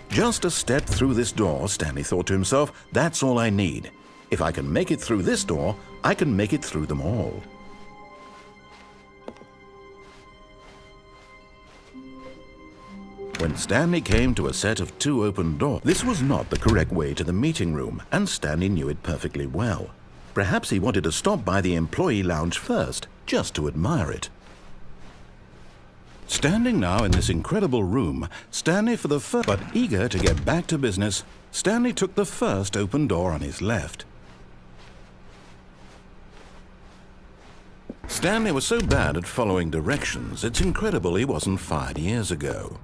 Just a step through this door, Stanley thought to himself, that's all I need. If I can make it through this door, I can make it through them all. When Stanley came to a set of 2 open doors, this was not the correct way to the meeting room, and Stanley knew it perfectly well. Perhaps he wanted to stop by the employee lounge first, just to admire it. Standing now in this incredible room, Stanley for the first, but eager to get back to business, Stanley took the first open door on his left. Stanley was so bad at following directions, it's incredible he wasn't fired years ago.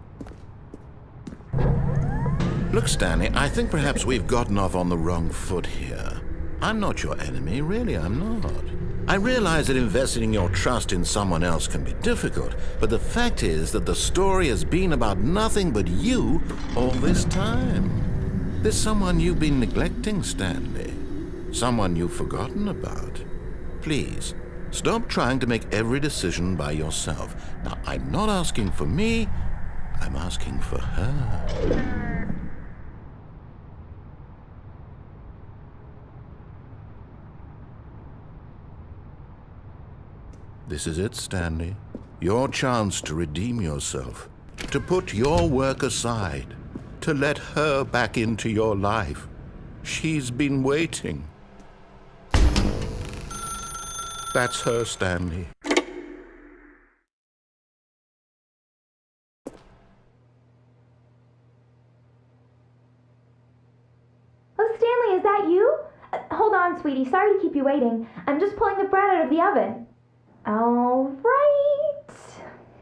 Look, Stanley, I think perhaps we've gotten off on the wrong foot here. I'm not your enemy, really, I'm not. I realize that investing your trust in someone else can be difficult, but the fact is that the story has been about nothing but you all this time. There's someone you've been neglecting, Stanley. Someone you've forgotten about. Please, stop trying to make every decision by yourself. Now, I'm not asking for me, I'm asking for her. This is it, Stanley. Your chance to redeem yourself, to put your work aside, to let her back into your life. She's been waiting. That's her, Stanley. Oh, Stanley, is that you? Hold on, sweetie. Sorry to keep you waiting. I'm just pulling the bread out of the oven. All right.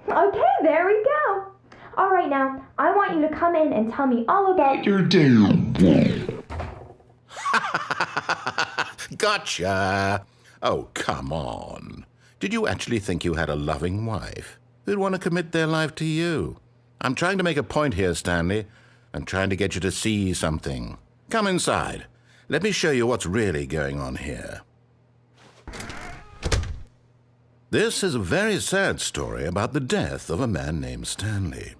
Okay, there we go. All right, now, I want you to come in and tell me all about your day. Gotcha. Oh, come on. Did you actually think you had a loving wife who'd want to commit their life to you? I'm trying to make a point here, Stanley. I'm trying to get you to see something. Come inside. Let me show you what's really going on here. This is a very sad story about the death of a man named Stanley.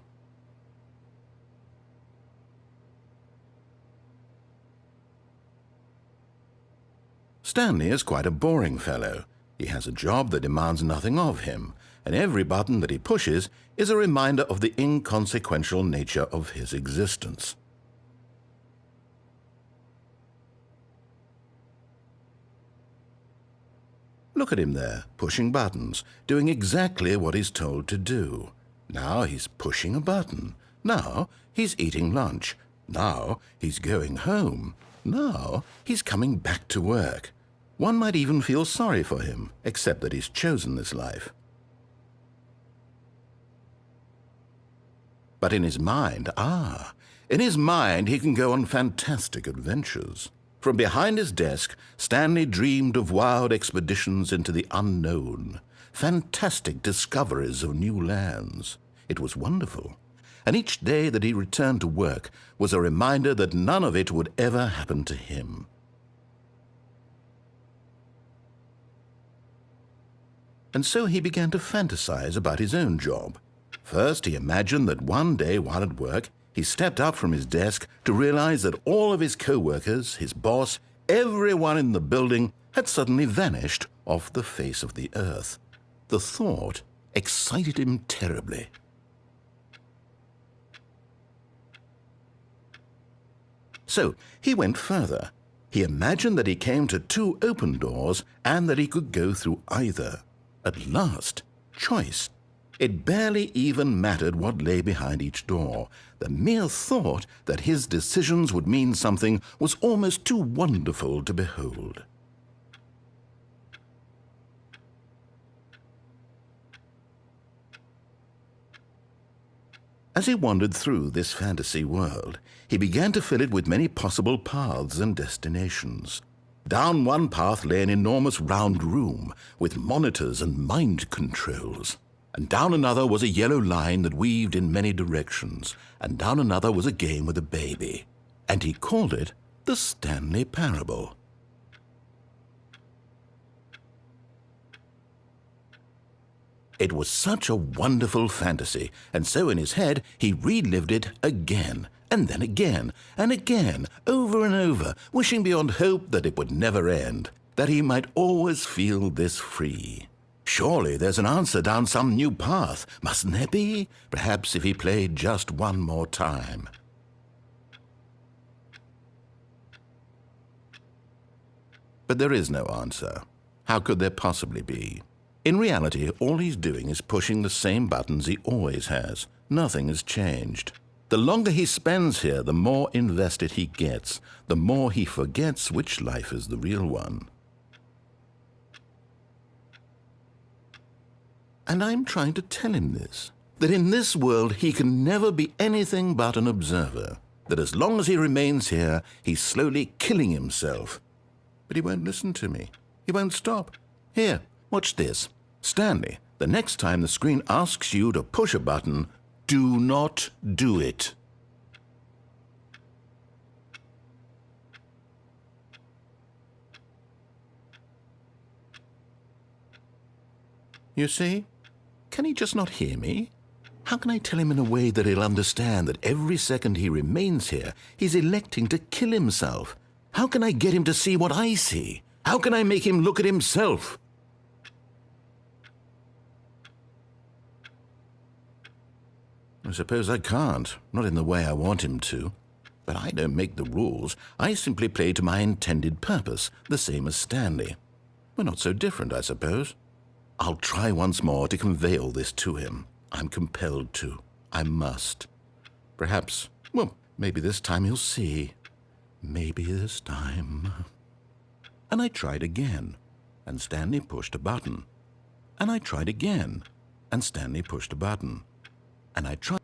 Stanley is quite a boring fellow. He has a job that demands nothing of him, and every button that he pushes is a reminder of the inconsequential nature of his existence. Look at him there, pushing buttons, doing exactly what he's told to do. Now he's pushing a button. Now he's eating lunch. Now he's going home. Now he's coming back to work. One might even feel sorry for him, except that he's chosen this life. But in his mind, he can go on fantastic adventures. From behind his desk, Stanley dreamed of wild expeditions into the unknown, fantastic discoveries of new lands. It was wonderful, and each day that he returned to work was a reminder that none of it would ever happen to him. And so he began to fantasize about his own job. First, he imagined that one day while at work, he stepped up from his desk to realize that all of his co-workers, his boss, everyone in the building had suddenly vanished off the face of the earth. The thought excited him terribly. So he went further. He imagined that he came to 2 open doors and that he could go through either. At last, choice. It barely even mattered what lay behind each door. The mere thought that his decisions would mean something was almost too wonderful to behold. As he wandered through this fantasy world, he began to fill it with many possible paths and destinations. Down one path lay an enormous round room with monitors and mind controls. And down another was a yellow line that weaved in many directions, and down another was a game with a baby. And he called it the Stanley Parable. It was such a wonderful fantasy, and so in his head he relived it again, and then again, and again, over and over, wishing beyond hope that it would never end, that he might always feel this free. Surely there's an answer down some new path, mustn't there be? Perhaps if he played just one more time. But there is no answer. How could there possibly be? In reality, all he's doing is pushing the same buttons he always has. Nothing has changed. The longer he spends here, the more invested he gets, the more he forgets which life is the real one. And I'm trying to tell him this, that in this world he can never be anything but an observer, that as long as he remains here, he's slowly killing himself. But he won't listen to me. He won't stop. Here, watch this. Stanley, the next time the screen asks you to push a button, do not do it. You see? Can he just not hear me? How can I tell him in a way that he'll understand that every second he remains here, he's electing to kill himself? How can I get him to see what I see? How can I make him look at himself? I suppose I can't, not in the way I want him to. But I don't make the rules. I simply play to my intended purpose, the same as Stanley. We're not so different, I suppose. I'll try once more to convey all this to him. I'm compelled to. I must. Perhaps, well, maybe this time he'll see. Maybe this time. And I tried again, and Stanley pushed a button. And I tried again, and Stanley pushed a button. And I tried.